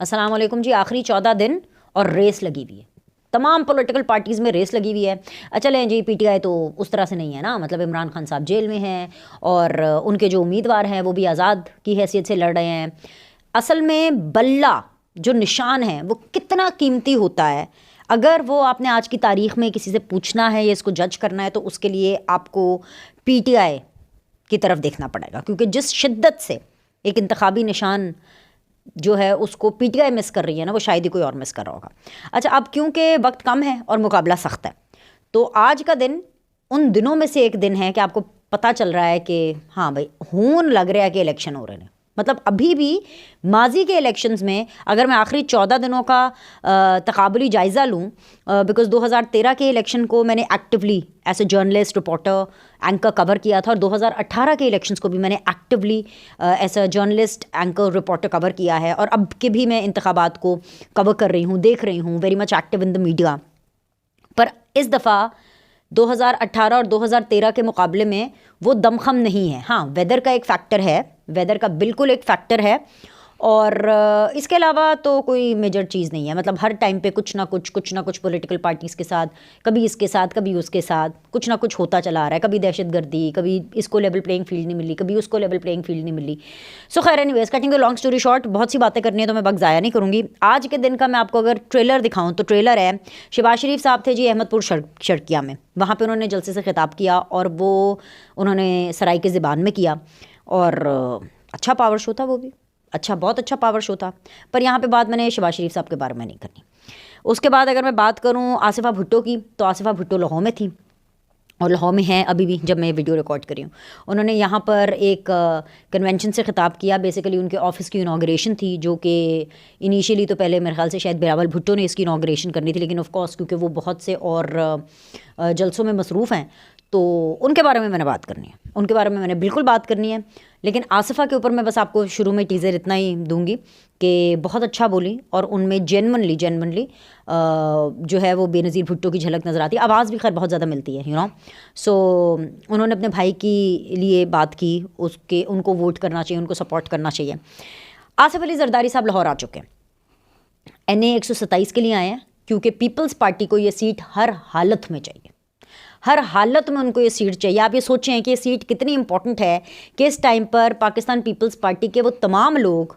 السلام علیکم جی. آخری 14 دن اور ریس لگی ہوئی ہے, تمام پولیٹیکل پارٹیز میں ریس لگی ہوئی ہے. چلیں جی پی ٹی آئی تو اس طرح سے نہیں ہے نا, مطلب عمران خان صاحب جیل میں ہیں اور ان کے جو امیدوار ہیں وہ بھی آزاد کی حیثیت سے لڑ رہے ہیں. اصل میں بلہ جو نشان ہے وہ کتنا قیمتی ہوتا ہے. اگر وہ آپ نے آج کی تاریخ میں کسی سے پوچھنا ہے یا اس کو جج کرنا ہے تو اس کے لیے آپ کو پی ٹی آئی کی طرف دیکھنا پڑے گا, کیونکہ جس شدت سے ایک انتخابی نشان جو ہے اس کو پی ٹی آئی مس کر رہی ہے نا, وہ شاید ہی کوئی اور مس کر رہا ہوگا. اچھا, اب کیونکہ وقت کم ہے اور مقابلہ سخت ہے تو آج کا دن ان دنوں میں سے ایک دن ہے کہ آپ کو پتہ چل رہا ہے کہ ہاں بھائی ہون لگ رہا ہے کہ الیکشن ہو رہے ہیں. مطلب ابھی بھی ماضی کے الیکشنز میں اگر میں آخری 14 دنوں کا تقابلی جائزہ لوں, بیکاز 2013 کے الیکشن کو میں نے actually as a journalist reporter anchor cover کیا تھا, اور 2018 کے الیکشنز کو بھی میں نے actually as a journalist anchor reporter cover کیا ہے, اور اب کے بھی میں انتخابات کو کور کر رہی ہوں, دیکھ رہی ہوں, very much active in the media. پر اس دفعہ 2018 اور 2013 کے مقابلے میں وہ دمخم نہیں ہے. ہاں, ویدر کا ایک فیکٹر ہے, ویدر کا بالکل ایک فیکٹر ہے, اور اس کے علاوہ تو کوئی میجر چیز نہیں ہے. مطلب ہر ٹائم پہ کچھ نہ کچھ پولیٹیکل پارٹیز کے ساتھ, کبھی اس کے ساتھ کبھی اس کے ساتھ کچھ نہ کچھ ہوتا چلا آ رہا ہے. کبھی دہشت گردی, کبھی اس کو لیول پلینگ فیلڈ نہیں ملی, کبھی اس کو لیول پلینگ فیلڈ نہیں ملی. سو خیر, anyways cutting the long story short, بہت سی باتیں کرنی ہے تو میں وقت ضائع نہیں کروں گی. آج کے دن کا میں آپ کو اگر ٹریلر دکھاؤں تو ٹریلر ہے, شہباز شریف صاحب تھے جی احمد پور شرقیہ میں, وہاں پہ انہوں نے جلسے سے خطاب کیا اور وہ انہوں نے سرائی کے زبان میں کیا, اور اچھا پاور شو تھا, وہ بھی اچھا, بہت اچھا پاور شو تھا. پر یہاں پہ بات میں نے شہباز شریف صاحب کے بارے میں نہیں کرنی. اس کے بعد اگر میں بات کروں آصفہ بھٹو کی, تو آصفہ بھٹو لاہور میں تھی اور لاہور میں ہیں ابھی بھی جب میں ویڈیو ریکارڈ کر رہی ہوں. انہوں نے یہاں پر ایک کنونشن سے خطاب کیا. بیسیکلی ان کے آفس کی انوگریشن تھی, جو کہ انیشیلی تو پہلے میرے خیال سے شاید بلاول بھٹو نے اس کی انوگریشن کرنی تھی, لیکن آف کورس کیونکہ وہ بہت سے اور جلسوں میں مصروف ہیں تو ان کے بارے میں نے بات کرنی ہے, ان کے بارے میں نے بالکل بات کرنی ہے. لیکن آصفہ کے اوپر میں بس آپ کو شروع میں ٹیزر اتنا ہی دوں گی کہ بہت اچھا بولی, اور ان میں جینونلی جو ہے وہ بے نظیر بھٹو کی جھلک نظر آتی ہے. آواز بھی خیر بہت زیادہ ملتی ہے سو انہوں نے اپنے بھائی کی لیے بات کی, اس کے ان کو ووٹ کرنا چاہیے, ان کو سپورٹ کرنا چاہیے. آصف علی زرداری صاحب لاہور آ چکے ہیں, NA 127 کے لیے آئے ہیں, کیونکہ پیپلز پارٹی کو یہ سیٹ ہر حالت میں چاہیے, ہر حالت میں ان کو یہ سیٹ چاہیے. آپ یہ سوچیں کہ یہ سیٹ کتنی امپورٹنٹ ہے کہ اس ٹائم پر پاکستان پیپلز پارٹی کے وہ تمام لوگ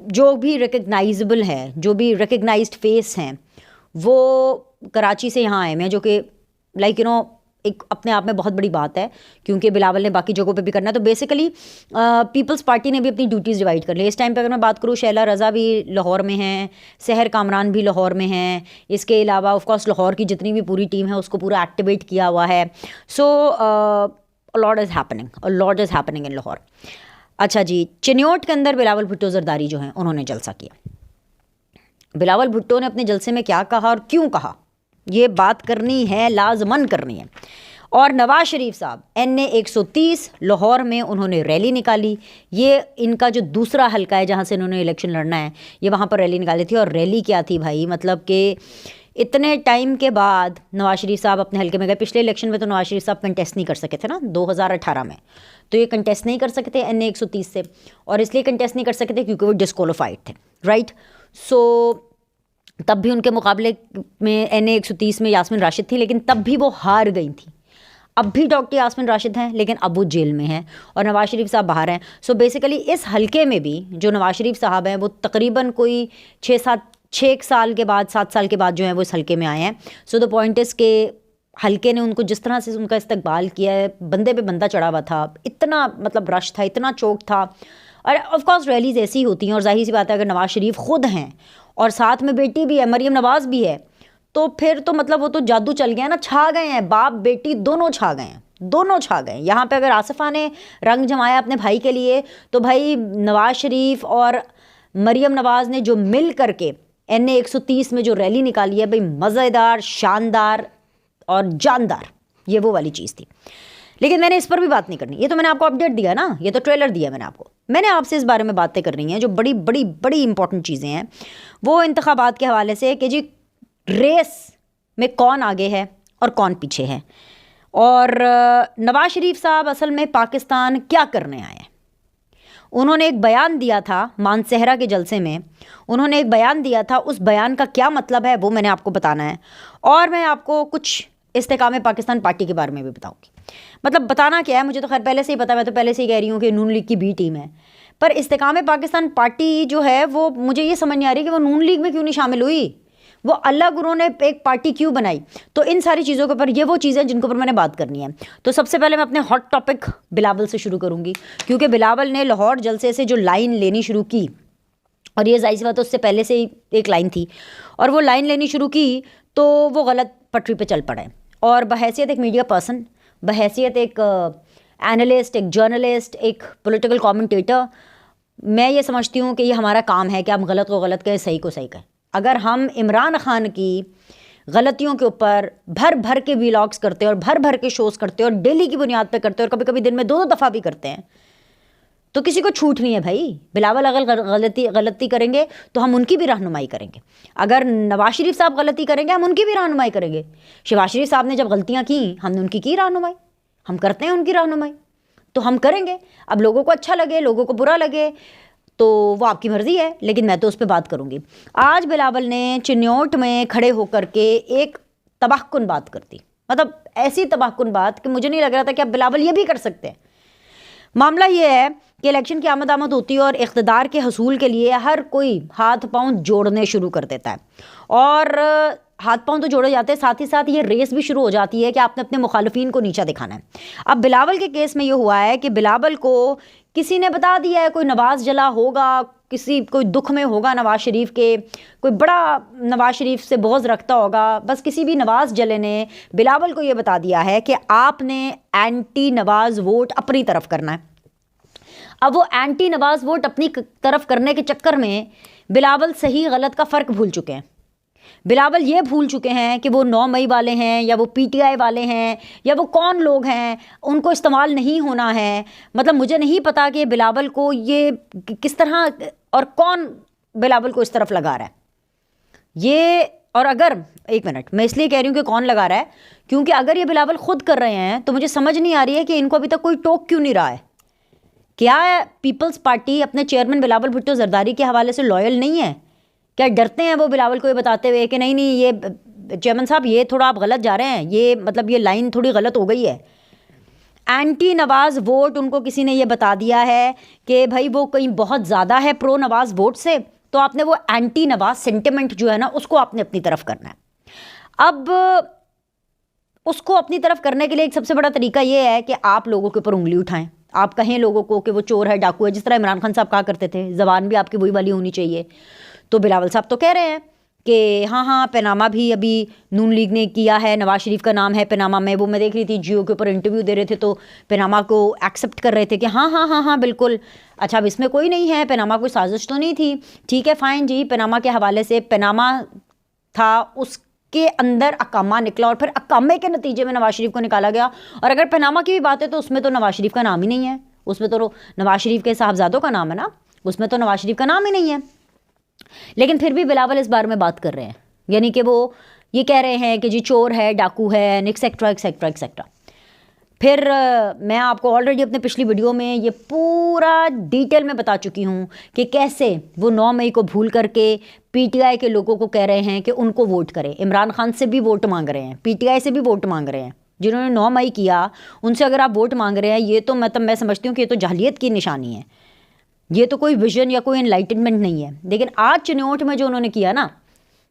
جو بھی ریکگنائزبل ہیں, جو بھی ریکگنائزڈ فیس ہیں, وہ کراچی سے یہاں آئے ہیں, جو کہ ایک اپنے آپ میں بہت بڑی بات ہے, کیونکہ بلاول نے باقی جگہوں پہ بھی کرنا ہے. تو بیسیکلی پیپلز پارٹی نے بھی اپنی ڈیوٹیز ڈیوائڈ کر لی. اس ٹائم پہ اگر میں بات کروں, شیلا رضا بھی لاہور میں ہیں, سحر کامران بھی لاہور میں ہیں. اس کے علاوہ آف کورس لاہور کی جتنی بھی پوری ٹیم ہے اس کو پورا ایکٹیویٹ کیا ہوا ہے. سو لاٹ از ہیپننگ ان لاہور. اچھا جی, چنیوٹ کے اندر بلاول بھٹو زرداری جو ہیں انہوں نے جلسہ کیا. بلاول بھٹو نے اپنے جلسے میں کیا کہا اور کیوں کہا, یہ بات کرنی ہے, لازماً کرنی ہے. اور نواز شریف صاحب NA 130 لاہور میں انہوں نے ریلی نکالی. یہ ان کا جو دوسرا حلقہ ہے جہاں سے انہوں نے الیکشن لڑنا ہے, یہ وہاں پر ریلی نکالی تھی. اور ریلی کیا تھی بھائی, مطلب کہ اتنے ٹائم کے بعد نواز شریف صاحب اپنے حلقے میں گئے. پچھلے الیکشن میں تو نواز شریف صاحب کنٹیسٹ نہیں کر سکے تھے نا 2018 میں, تو یہ کنٹیسٹ نہیں کر سکتے تھے NA 130 سے, اور اس لیے کنٹیسٹ نہیں کر سکتے تھے کیونکہ وہ ڈسکوالیفائڈ تھے, رائٹ. سو تب بھی ان کے مقابلے میں NA 130 میں یاسمین راشد تھی, لیکن تب بھی وہ ہار گئی تھیں. اب بھی ڈاکٹر یاسمین راشد ہیں, لیکن اب وہ جیل میں ہیں اور نواز شریف صاحب باہر ہیں. سو بیسیکلی اس حلقے میں بھی جو نواز شریف صاحب ہیں وہ تقریباً کوئی 6 سال کے بعد 7 سال کے بعد جو ہیں وہ اس حلقے میں آئے ہیں. سو دا پوائنٹ از کہ حلقے نے ان کو جس طرح سے ان کا استقبال کیا ہے, بندے پہ بندہ چڑھا ہوا تھا, اتنا مطلب رش تھا, اتنا چوک تھا. اور آف کورس ریلیز ایسی ہی ہوتی ہیں, اور ظاہر سی بات ہے اگر نواز شریف خود ہیں اور ساتھ میں بیٹی بھی ہے, مریم نواز بھی ہے, تو پھر تو مطلب وہ تو جادو چل گیا نا, چھا گئے ہیں, باپ بیٹی دونوں چھا گئے ہیں, دونوں چھا گئے ہیں. یہاں پہ اگر آصفہ نے رنگ جمایا اپنے بھائی کے لیے, تو بھائی نواز شریف اور مریم نواز نے جو مل کر کے NA 130 میں جو ریلی نکالی ہے, بھائی مزیدار, شاندار اور جاندار, یہ وہ والی چیز تھی. لیکن میں نے اس پر بھی بات نہیں کرنی, یہ تو میں نے آپ کو اپڈیٹ دیا نا, یہ تو ٹریلر دیا میں نے آپ کو. میں نے آپ سے اس بارے میں باتیں کرنی ہیں جو بڑی بڑی بڑی امپورٹنٹ چیزیں ہیں, وہ انتخابات کے حوالے سے کہ جی ریس میں کون آگے ہے اور کون پیچھے ہے, اور نواز شریف صاحب اصل میں پاکستان کیا کرنے آئے ہیں. انہوں نے ایک بیان دیا تھا مانسہرہ کے جلسے میں، انہوں نے ایک بیان دیا تھا، اس بیان کا کیا مطلب ہے وہ میں نے آپ کو بتانا ہے، اور میں آپ کو کچھ استحکام پاکستان پارٹی کے بارے میں بھی بتاؤں گی۔ مطلب بتانا کیا ہے، مجھے تو خیر پہلے سے ہی پتا، میں تو پہلے سے ہی کہہ رہی ہوں کہ نون لیگ کی بی ٹیم ہے، پر استحکام پاکستان پارٹی جو ہے وہ مجھے یہ سمجھ نہیں آ رہی کہ وہ نون لیگ میں کیوں نہیں شامل ہوئی، وہ الگ انہوں نے ایک پارٹی کیوں بنائی۔ تو ان ساری چیزوں کے اوپر، یہ وہ چیزیں جن کے اوپر میں نے بات کرنی ہے۔ تو سب سے پہلے میں اپنے ہاٹ ٹاپک بلاول سے شروع کروں گی، کیونکہ بلاول نے لاہور جلسے سے جو لائن لینی شروع کی، اور یہ ظاہر سی بات ہے اس سے پہلے سے ہی ایک لائن تھی، اور وہ لائن لینی شروع کی تو وہ غلط پٹری پہ چل پڑے، اور بحیثیت ایک میڈیا پرسن، بحیثیت ایک اینالسٹ، ایک جرنلسٹ، ایک پولیٹیکل کامنٹیٹر، میں یہ سمجھتی ہوں کہ یہ ہمارا کام ہے کہ ہم غلط کو غلط کہیں، صحیح کو صحیح کہیں۔ اگر ہم عمران خان کی غلطیوں کے اوپر بھر بھر کے ویلاگس کرتے ہیں اور بھر بھر کے شوز کرتے ہیں اور ڈیلی کی بنیاد پہ کرتے ہیں اور کبھی کبھی دن میں 2 دفعہ بھی کرتے ہیں، تو کسی کو چھوٹ نہیں ہے بھائی۔ بلاول اگر غلطی کریں گے تو ہم ان کی بھی رہنمائی کریں گے، اگر نواز شریف صاحب غلطی کریں گے ہم ان کی بھی رہنمائی کریں گے۔ شہباز شریف صاحب نے جب غلطیاں کیں ہم نے ان کی رہنمائی، ہم کرتے ہیں ان کی رہنمائی، تو ہم کریں گے۔ اب لوگوں کو اچھا لگے، لوگوں کو برا لگے، تو وہ آپ کی مرضی ہے، لیکن میں تو اس پہ بات کروں گی۔ آج بلاول نے چنیوٹ میں کھڑے ہو کر کے ایک تباہ کن بات کر دی، مطلب ایسی تباہ کن بات کہ مجھے نہیں لگ رہا تھا کہ اب بلاول یہ بھی کر سکتے ہیں۔ معاملہ یہ ہے کہ الیکشن کی آمد ہوتی ہے اور اقتدار کے حصول کے لیے ہر کوئی ہاتھ پاؤں جوڑنے شروع کر دیتا ہے، اور ہاتھ پاؤں تو جوڑے جاتے ہیں، ساتھ ہی ساتھ یہ ریس بھی شروع ہو جاتی ہے کہ آپ نے اپنے مخالفین کو نیچا دکھانا ہے۔ اب بلاول کے کیس میں یہ ہوا ہے کہ بلاول کو کسی نے بتا دیا ہے، کوئی نواز جلا ہوگا، کوئی دکھ میں ہوگا نواز شریف کے، کوئی بڑا نواز شریف سے بغض رکھتا ہوگا، بس کسی بھی نواز جلے نے بلاول کو یہ بتا دیا ہے کہ آپ نے اینٹی نواز ووٹ اپنی طرف کرنا ہے۔ اب وہ اینٹی نواز ووٹ اپنی طرف کرنے کے چکر میں بلاول صحیح غلط کا فرق بھول چکے ہیں۔ بلاول یہ بھول چکے ہیں کہ وہ 9 مئی والے ہیں یا وہ پی ٹی آئی والے ہیں یا وہ کون لوگ ہیں، ان کو استعمال نہیں ہونا ہے۔ مطلب مجھے نہیں پتا کہ بلاول کو یہ کس طرح اور کون بلاول کو اس طرف لگا رہا ہے یہ، اور اگر ایک منٹ میں اس لیے کہہ رہی ہوں کہ کون لگا رہا ہے، کیونکہ اگر یہ بلاول خود کر رہے ہیں تو مجھے سمجھ نہیں آ رہی ہے کہ ان کو ابھی تک کوئی ٹوک کیوں نہیں رہا ہے۔ کیا پیپلز پارٹی اپنے چیئرمین بلاول بھٹو زرداری کے حوالے سے لائل نہیں ہے؟ کیا ڈرتے ہیں وہ بلاول کو یہ بتاتے ہوئے کہ نہیں یہ چیئرمین صاحب یہ تھوڑا آپ غلط جا رہے ہیں، یہ مطلب یہ لائن تھوڑی غلط ہو گئی ہے۔ اینٹی نواز ووٹ ان کو کسی نے یہ بتا دیا ہے کہ بھائی وہ کہیں بہت زیادہ ہے پرو نواز ووٹ سے، تو آپ نے وہ اینٹی نواز سینٹیمنٹ جو ہے نا اس کو آپ نے اپنی طرف کرنا ہے۔ اب اس کو اپنی طرف کرنے کے لیے ایک سب سے بڑا طریقہ یہ ہے کہ آپ لوگوں کے اوپر انگلی اٹھائیں، آپ کہیں لوگوں کو کہ وہ چور ہے، ڈاکو ہے، جس طرح عمران خان صاحب کہا کرتے تھے، زبان بھی آپ کی وہی والی ہونی چاہیے۔ تو بلاول صاحب تو کہہ رہے ہیں کہ ہاں پیناما بھی ابھی نون لیگ نے کیا ہے، نواز شریف کا نام ہے پیناما میں، وہ میں دیکھ رہی تھی جیو کے اوپر انٹرویو دے رہے تھے تو پیناما کو ایکسیپٹ کر رہے تھے کہ ہاں بالکل، اچھا اب اس میں کوئی نہیں ہے، پیناما کوئی سازش تو نہیں تھی، ٹھیک ہے فائن جی، پیناما کے حوالے سے پیناما تھا، اس کے اندر اقامہ نکلا اور پھر اقامے کے نتیجے میں نواز شریف کو نکالا گیا، اور اگر پیناما کی بھی بات ہے تو اس میں تو نواز شریف کا نام ہی نہیں ہے، اس میں تو نواز شریف کے صاحبزادوں کا نام ہے نا، اس میں تو نواز شریف کا نام ہی نہیں ہے۔ لیکن پھر بھی بلاول اس بارے میں بات کر رہے ہیں، یعنی کہ وہ یہ کہہ رہے ہیں کہ جی چور ہے، ڈاکو ہے، ایکسیکٹرا ایکسیکٹرا ایکسیکٹرا۔ پھر میں آپ کو آلریڈی اپنے پچھلی ویڈیو میں یہ پورا ڈیٹیل میں بتا چکی ہوں کہ کیسے وہ 9 مئی کو بھول کر کے پی ٹی آئی کے لوگوں کو کہہ رہے ہیں کہ ان کو ووٹ کریں، عمران خان سے بھی ووٹ مانگ رہے ہیں، پی ٹی آئی سے بھی ووٹ مانگ رہے ہیں، جنہوں نے 9 مئی کیا ان سے اگر آپ ووٹ مانگ رہے ہیں، یہ تو مطلب میں سمجھتی ہوں کہ یہ تو جاہلیت کی نشانی ہے، یہ تو کوئی ویژن یا کوئی انلائٹنمنٹ نہیں ہے۔ لیکن آج چنیوٹ میں جو انہوں نے کیا نا،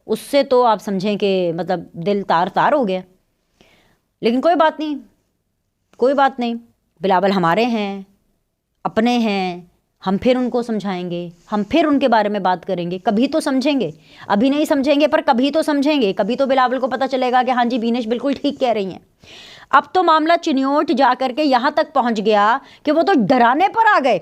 اس سے تو آپ سمجھیں کہ مطلب دل تار تار ہو گیا۔ لیکن کوئی بات نہیں، کوئی بات نہیں، بلاول ہمارے ہیں، اپنے ہیں، ہم پھر ان کو سمجھائیں گے، ہم پھر ان کے بارے میں بات کریں گے، کبھی تو سمجھیں گے، ابھی نہیں سمجھیں گے پر کبھی تو سمجھیں گے، کبھی تو بلاول کو پتہ چلے گا کہ ہاں جی بینش بالکل ٹھیک کہہ رہی ہیں۔ اب تو معاملہ چنیوٹ جا کر کے یہاں تک پہنچ گیا کہ وہ تو ڈرانے پر آ گئے۔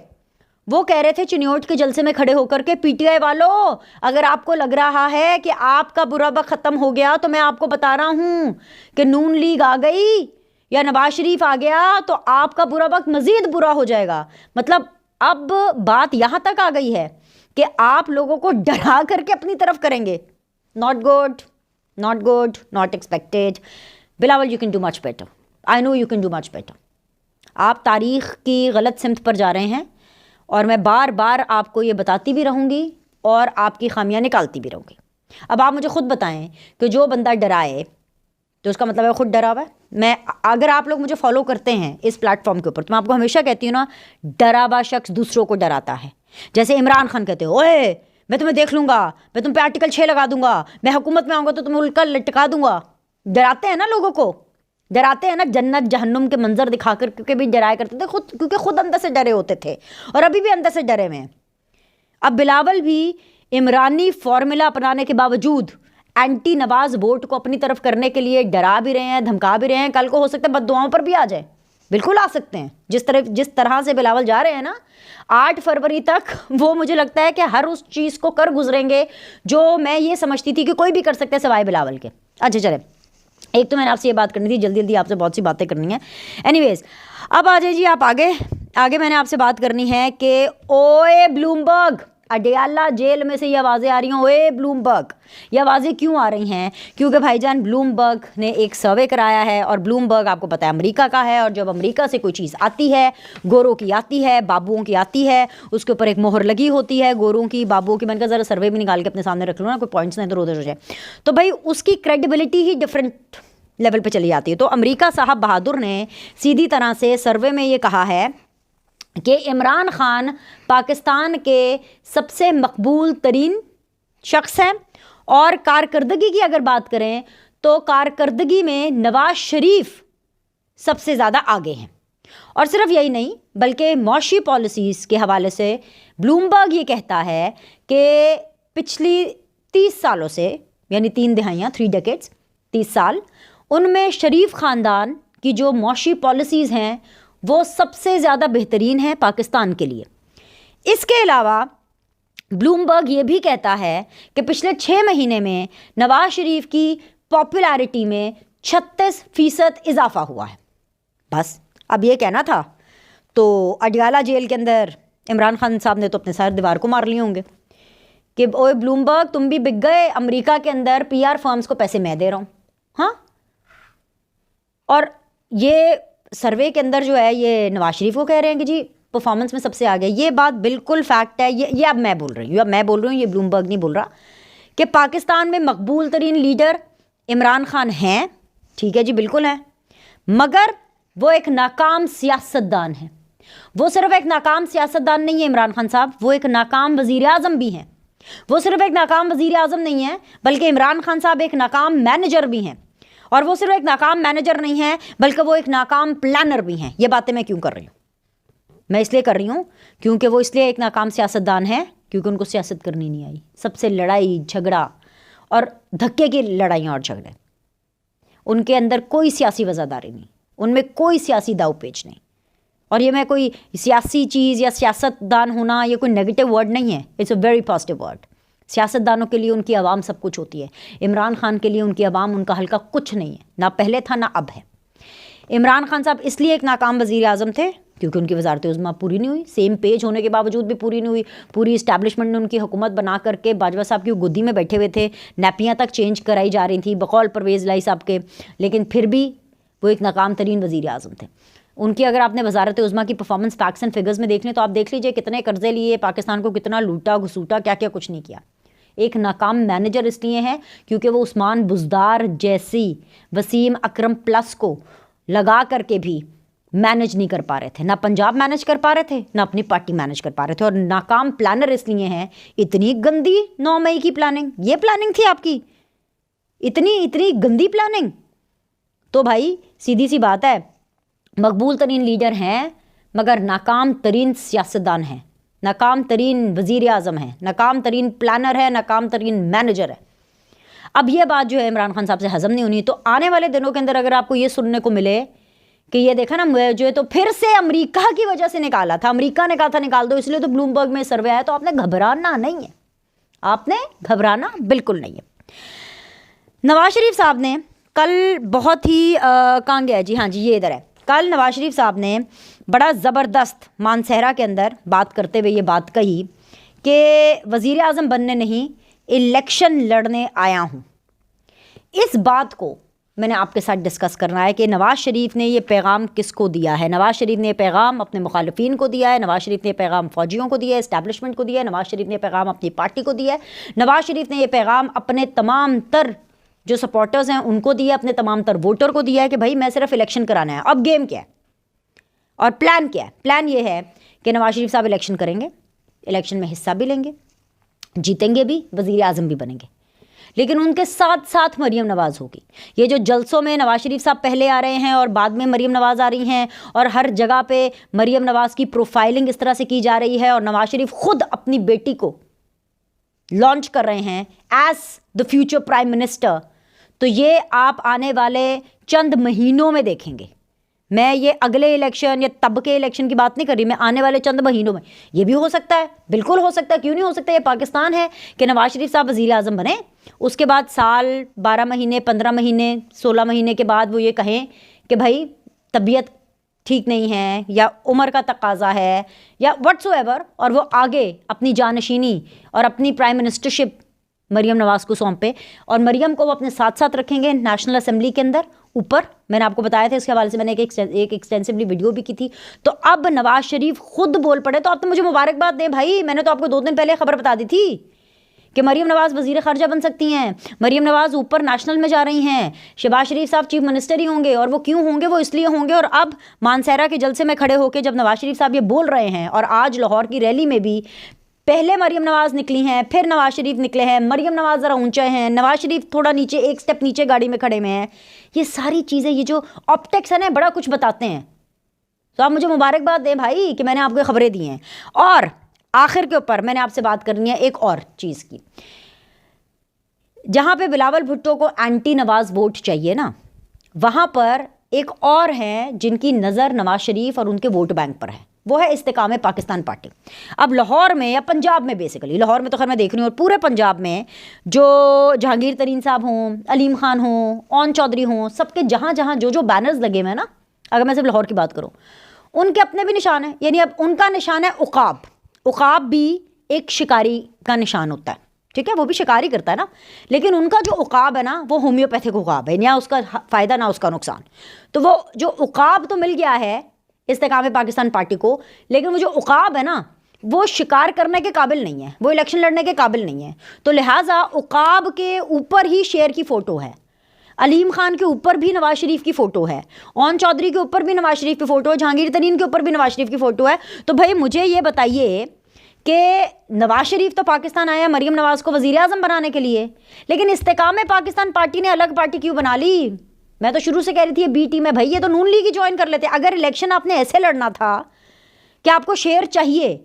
وہ کہہ رہے تھے چنیوٹ کے جلسے میں کھڑے ہو کر کے، پی ٹی آئی والوں اگر آپ کو لگ رہا ہے کہ آپ کا برا وقت ختم ہو گیا تو میں آپ کو بتا رہا ہوں کہ نون لیگ آ گئی یا نواز شریف آ گیا تو آپ کا برا وقت مزید برا ہو جائے گا۔ مطلب اب بات یہاں تک آ گئی ہے کہ آپ لوگوں کو ڈرا کر کے اپنی طرف کریں گے۔ Not good, not good, not expected. Bilawal you can do much better, I know you can do much better. آپ تاریخ کی غلط سمت پر جا رہے ہیں اور میں بار بار آپ کو یہ بتاتی بھی رہوں گی اور آپ کی خامیاں نکالتی بھی رہوں گی. اب آپ مجھے خود بتائیں کہ جو بندہ ڈرائے تو اس کا مطلب ہے خود ڈرا ہوا ہے. میں اگر آپ لوگ مجھے فالو کرتے ہیں اس پلیٹ فارم کے اوپر تو میں آپ کو ہمیشہ کہتی ہوں نا، ڈرا ہوا شخص دوسروں کو ڈراتا ہے. جیسے عمران خان کہتے ہیں اوئے میں تمہیں دیکھ لوں گا، میں تم پہ آرٹیکل 6 لگا دوں گا، میں حکومت میں آؤں گا تو تمہیں الٹا لٹکا دوں گا. ڈراتے ہیں نا لوگوں کو، ڈراتے ہیں نا جنت جہنم کے منظر دکھا کر، کیونکہ بھی ڈرایا کرتے تھے خود، کیونکہ خود اندر سے ڈرے ہوتے تھے اور ابھی بھی اندر سے ڈرے ہوئے ہیں. اب بلاول بھی عمرانی فارمولا اپنانے کے باوجود اینٹی نواز ووٹ کو اپنی طرف کرنے کے لیے ڈرا بھی رہے ہیں، دھمکا بھی رہے ہیں. کل کو ہو سکتا ہے بد دعاؤں پر بھی آ جائے، بالکل آ سکتے ہیں. جس طرح سے بلاول جا رہے ہیں نا 8 فروری تک، وہ مجھے لگتا ہے کہ ہر اس چیز کو کر گزریں گے جو میں یہ سمجھتی تھی کہ کوئی بھی کر سکتا ہے سوائے بلاول کے. اچھا چلے، ایک تو میں نے آپ سے یہ بات کرنی تھی، جلدی جلدی آپ سے بہت سی باتیں کرنی ہیں. اینی ویز اب آ جائے جی آپ آگے میں نے آپ سے بات کرنی ہے کہ اوے بلومبرگ، اڈیالہ جیل میں سے یہ آوازیں آ رہی ہیں اوے بلومبرگ. یہ آوازیں کیوں آ رہی ہیں؟ کیونکہ بھائی جان بلومبرگ نے ایک سروے کرایا ہے، اور بلومبرگ آپ کو پتہ ہے امریکہ کا ہے، اور جب امریکہ سے کوئی چیز آتی ہے، گوروں کی آتی ہے، بابوؤں کی آتی ہے، اس کے اوپر ایک مہر لگی ہوتی ہے گوروں کی بابوؤں کی. میں نے کہا ذرا سروے بھی نکال کے اپنے سامنے رکھ لو نا، کوئی پوائنٹس نہ ادھر ادھر ہو جائے. تو بھائی اس کی کریڈیبلٹی ہی ڈفرینٹ لیول پہ چلی جاتی ہے. تو امریکہ صاحب بہادر نے سیدھی طرح سے سروے میں یہ کہا ہے کہ عمران خان پاکستان کے سب سے مقبول ترین شخص ہیں، اور کارکردگی کی اگر بات کریں تو کارکردگی میں نواز شریف سب سے زیادہ آگے ہیں. اور صرف یہی نہیں بلکہ معاشی پالیسیز کے حوالے سے بلومبرگ یہ کہتا ہے کہ پچھلی 30 سالوں سے، یعنی 3 دہائیاں 3 ڈیکیڈز 30 سال، ان میں شریف خاندان کی جو معاشی پالیسیز ہیں وہ سب سے زیادہ بہترین ہیں پاکستان کے لیے. اس کے علاوہ بلومبرگ یہ بھی کہتا ہے کہ پچھلے 6 مہینے میں نواز شریف کی پاپولیرٹی میں 36% اضافہ ہوا ہے. بس اب یہ کہنا تھا تو اڈیالہ جیل کے اندر عمران خان صاحب نے تو اپنے سر دیوار کو مار لیے ہوں گے کہ اوے بلومبرگ تم بھی بک گئے، امریکہ کے اندر PR فرمز کو پیسے میں دے رہا ہوں. ہاں، اور یہ سروے کے اندر جو ہے یہ نواز شریف کو کہہ رہے ہیں کہ جی پرفارمنس میں سب سے آگے. یہ بات بالکل فیکٹ ہے. یہ اب میں بول رہی ہوں، یہ بلومبرگ نہیں بول رہا، کہ پاکستان میں مقبول ترین لیڈر عمران خان ہیں. ٹھیک ہے جی، بالکل ہیں، مگر وہ ایک ناکام سیاستدان ہیں. وہ صرف ایک ناکام سیاستدان نہیں ہے عمران خان صاحب، وہ ایک ناکام وزیر اعظم بھی ہیں. وہ صرف ایک ناکام وزیر اعظم نہیں ہیں بلکہ عمران خان صاحب ایک ناکام مینیجر بھی ہیں. اور وہ صرف ایک ناکام مینیجر نہیں ہیں بلکہ وہ ایک ناکام پلانر بھی ہیں. یہ باتیں میں کیوں کر رہی ہوں؟ میں اس لیے کر رہی ہوں کیونکہ وہ اس لیے ایک ناکام سیاستدان ہے کیونکہ ان کو سیاست کرنی نہیں آئی. سب سے لڑائی جھگڑا اور دھکے کی لڑائیاں اور جھگڑے، ان کے اندر کوئی سیاسی وزاداری نہیں، ان میں کوئی سیاسی داؤ پیچ نہیں. اور یہ میں کوئی سیاسی چیز یا سیاستدان ہونا یہ کوئی نیگیٹو ورڈ نہیں ہے، it's a very positive word. سیاستدانوں کے لیے ان کی عوام سب کچھ ہوتی ہے. عمران خان کے لیے ان کی عوام ان کا حلقہ کچھ نہیں ہے، نہ پہلے تھا نہ اب ہے. عمران خان صاحب اس لیے ایک ناکام وزیر اعظم تھے کیونکہ ان کی وزارت عظمیٰ پوری نہیں ہوئی، سیم پیج ہونے کے باوجود بھی پوری نہیں ہوئی. پوری اسٹیبلشمنٹ نے ان کی حکومت بنا کر کے باجوہ صاحب کی گودی میں بیٹھے ہوئے تھے، نیپیاں تک چینج کرائی جا رہی تھیں بقول پرویز الہی صاحب کے، لیکن پھر بھی وہ ایک ناکام ترین وزیر اعظم تھے. ان کی اگر آپ نے وزارت عظمیٰ کی پرفارمنس فیکٹس اینڈ فگرز میں دیکھ لیں تو آپ دیکھ لیجئے کتنے قرضے لیے، پاکستان کو کتنا لوٹا گھسوٹا، کیا کیا کچھ نہیں کیا. ایک ناکام مینیجر اس لیے ہیں کیونکہ وہ عثمان بزدار جیسی وسیم اکرم پلس کو لگا کر کے بھی مینج نہیں کر پا رہے تھے. نہ پنجاب مینج کر پا رہے تھے، نہ اپنی پارٹی مینج کر پا رہے تھے. اور ناکام پلانر اس لیے ہیں، اتنی گندی 9 مئی کی پلاننگ، یہ پلاننگ تھی آپ کی، اتنی گندی پلاننگ. تو بھائی سیدھی سی بات ہے، مقبول ترین لیڈر ہیں مگر ناکام ترین سیاستدان ہیں، ناکام ترین وزیر اعظم ہیں، ناکام ترین پلانر ہے، ناکام ترین مینیجر ہے. اب یہ بات جو ہے عمران خان صاحب سے ہضم نہیں ہونی. تو آنے والے دنوں کے اندر اگر آپ کو یہ سننے کو ملے کہ یہ دیکھا نا جو ہے تو پھر سے امریکہ کی وجہ سے نکالا تھا، امریکہ نے کہا تھا نکال دو، اس لیے تو بلومبرگ میں سروے آیا، تو آپ نے گھبرانا نہیں ہے، آپ نے گھبرانا بالکل نہیں ہے. نواز شریف صاحب نے کل بہت ہی کہاں گیا جی، ہاں جی یہ ادھر ہے. کل نواز شریف صاحب نے بڑا زبردست مانسہرہ کے اندر بات کرتے ہوئے یہ بات کہی کہ وزیر اعظم بننے نہیں، الیکشن لڑنے آیا ہوں. اس بات کو میں نے آپ کے ساتھ ڈسکس کرنا ہے کہ نواز شریف نے یہ پیغام کس کو دیا ہے. نواز شریف نے یہ پیغام اپنے مخالفین کو دیا ہے, نواز شریف نے یہ پیغام فوجیوں کو دیا ہے, اسٹیبلشمنٹ کو دیا ہے, نواز شریف نے یہ پیغام اپنی پارٹی کو دیا ہے, نواز شریف نے یہ پیغام اپنے تمام تر جو سپورٹرز ہیں ان کو دیا ہے, اپنے تمام تر ووٹر کو دیا ہے کہ بھائی میں صرف الیکشن کرانا ہے. اب گیم کیا ہے اور پلان کیا ہے؟ پلان یہ ہے کہ نواز شریف صاحب الیکشن کریں گے, الیکشن میں حصہ بھی لیں گے, جیتیں گے بھی, وزیر اعظم بھی بنیں گے, لیکن ان کے ساتھ ساتھ مریم نواز ہوگی. یہ جو جلسوں میں نواز شریف صاحب پہلے آ رہے ہیں اور بعد میں مریم نواز آ رہی ہیں اور ہر جگہ پہ مریم نواز کی پروفائلنگ اس طرح سے کی جا رہی ہے اور نواز شریف خود اپنی بیٹی کو لانچ کر رہے ہیں as the future prime minister, تو یہ آپ آنے والے چند مہینوں میں دیکھیں گے. میں یہ اگلے الیکشن یا تب کے الیکشن کی بات نہیں کر رہی, میں آنے والے چند مہینوں میں یہ بھی ہو سکتا ہے, بالکل ہو سکتا ہے, کیوں نہیں ہو سکتا. یہ پاکستان ہے کہ نواز شریف صاحب وزیر اعظم بنے, اس کے بعد سال 12 مہینے 15 مہینے 16 مہینے کے بعد وہ یہ کہیں کہ بھائی طبیعت ٹھیک نہیں ہے یا عمر کا تقاضا ہے یا واٹس ایور, اور وہ آگے اپنی جانشینی اور اپنی پرائم منسٹرشپ مریم نواز کو سونپے, اور مریم کو وہ اپنے ساتھ ساتھ رکھیں گے نیشنل اسمبلی کے اندر اوپر. میں نے آپ کو بتایا تھا, اس کے حوالے سے میں نے ایک ایکسٹینسولی ویڈیو بھی کی تھی. تو اب نواز شریف خود بول پڑے تو آپ تو مجھے مبارکباد دیں بھائی. میں نے تو آپ کو 2 دن پہلے خبر بتا دی تھی کہ مریم نواز وزیر خارجہ بن سکتی ہیں, مریم نواز اوپر نیشنل میں جا رہی ہیں, شہباز شریف صاحب چیف منسٹر ہی ہوں گے. اور وہ کیوں ہوں گے؟ وہ اس لیے ہوں گے. اور اب مانسہرہ کے جلسے میں کھڑے ہو کے جب نواز شریف صاحب یہ بول رہے ہیں, اور آج لاہور کی ریلی میں بھی پہلے مریم نواز نکلی ہیں, پھر نواز شریف نکلے ہیں, مریم نواز ذرا اونچے ہیں, نواز شریف تھوڑا نیچے, ایک سٹیپ نیچے گاڑی میں کھڑے میں ہیں. یہ ساری چیزیں, یہ جو آپٹکس ہے نا, بڑا کچھ بتاتے ہیں. تو آپ مجھے مبارکباد دیں بھائی کہ میں نے آپ کو خبریں دی ہیں. اور آخر کے اوپر میں نے آپ سے بات کرنی ہے ایک اور چیز کی. جہاں پہ بلاول بھٹو کو اینٹی نواز ووٹ چاہیے نا, وہاں پر ایک اور ہیں جن کی نظر نواز شریف اور ان کے ووٹ بینک پر ہے, وہ ہے استحکام پاکستان پارٹی. اب لاہور میں یا پنجاب میں, بیسیکلی لاہور میں تو خیر میں دیکھ رہی ہوں, اور پورے پنجاب میں جو جہانگیر ترین صاحب ہوں, علیم خان ہوں, اون چودھری ہوں, سب کے جہاں جہاں جو جو بینرز لگے ہوئے ہیں نا, اگر میں صرف لاہور کی بات کروں, ان کے اپنے بھی نشان ہیں. یعنی اب ان کا نشان ہے عقاب. عقاب بھی ایک شکاری کا نشان ہوتا ہے, ٹھیک ہے, وہ بھی شکاری کرتا ہے نا, لیکن ان کا جو عقاب ہے نا وہ ہومیوپیتھک عقاب ہے, نہ اس کا فائدہ نہ اس کا نقصان. تو وہ جو عقاب تو مل گیا ہے استحکام پاکستان پارٹی کو, لیکن وہ جو عقاب ہے نا وہ شکار کرنے کے قابل نہیں ہے, وہ الیکشن لڑنے کے قابل نہیں ہے. تو لہٰذا عقاب کے اوپر ہی شیر کی فوٹو ہے, علیم خان کے اوپر بھی نواز شریف کی فوٹو ہے, اون چودھری کے اوپر بھی نواز شریف کی فوٹو ہے, جہانگیر ترین کے اوپر بھی نواز شریف کی فوٹو ہے. تو بھائی مجھے یہ بتائیے کہ نواز شریف تو پاکستان آیا مریم نواز کو وزیر اعظم بنانے کے لیے, لیکن استحکام پاکستان پارٹی نے الگ پارٹی کیوں بنا لی؟ میں تو شروع سے کہہ رہی تھی یہ بی ٹیم ہے بھائی, یہ تو نون لیگ ہی جوائن کر لیتے. اگر الیکشن آپ نے ایسے لڑنا تھا کہ آپ کو شیر چاہیے,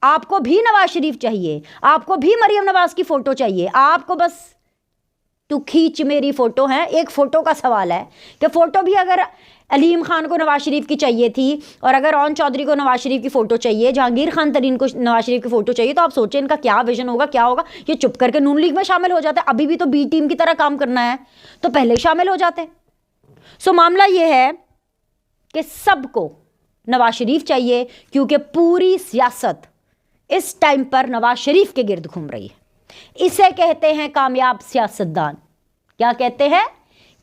آپ کو بھی نواز شریف چاہیے, آپ کو بھی مریم نواز کی فوٹو چاہیے, آپ کو بس تو کھینچ میری فوٹو ہے, ایک فوٹو کا سوال ہے کہ فوٹو بھی اگر علیم خان کو نواز شریف کی چاہیے تھی, اور اگر اون چودھری کو نواز شریف کی فوٹو چاہیے, جہانگیر خان ترین کو نواز شریف کی فوٹو چاہیے, تو آپ سوچیں ان کا کیا ویژن ہوگا, کیا ہوگا. یہ چپ کر کے نون لیگ میں شامل ہو جاتے, ابھی بھی تو بی ٹیم کی طرح کام کرنا ہے تو پہلے ہی شامل ہو جاتے. سو معاملہ یہ ہے کہ سب کو نواز شریف چاہیے, کیونکہ پوری سیاست اس ٹائم پر نواز شریف کے گرد گھوم رہی ہے. اسے کہتے ہیں کامیاب سیاستدان. کیا کہتے ہیں؟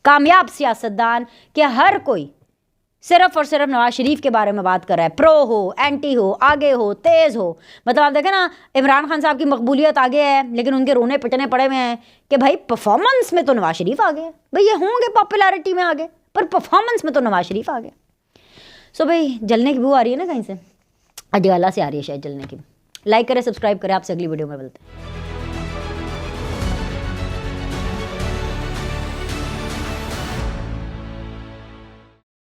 کامیاب سیاستدان. کہ ہر کوئی صرف اور صرف نواز شریف کے بارے میں بات کر رہا ہے, پرو ہو, اینٹی ہو, آگے ہو, تیز ہو. مطلب آپ دیکھیں نا, عمران خان صاحب کی مقبولیت آگے ہے, لیکن ان کے رونے پٹنے پڑے ہوئے ہیں کہ بھائی پرفارمنس میں تو نواز شریف آگے ہے. بھائی یہ ہوں گے پاپولیرٹی میں آگے, پر پرفارمنس میں تو نواز شریف آگے. سو بھائی جلنے کی بو آ رہی ہے نا کہیں سے, اڈیالہ سے آ رہی ہے شاید جلنے کی. لائک کریں, سبسکرائب کریں. آپ سے اگلی ویڈیو میں ملتے ہیں.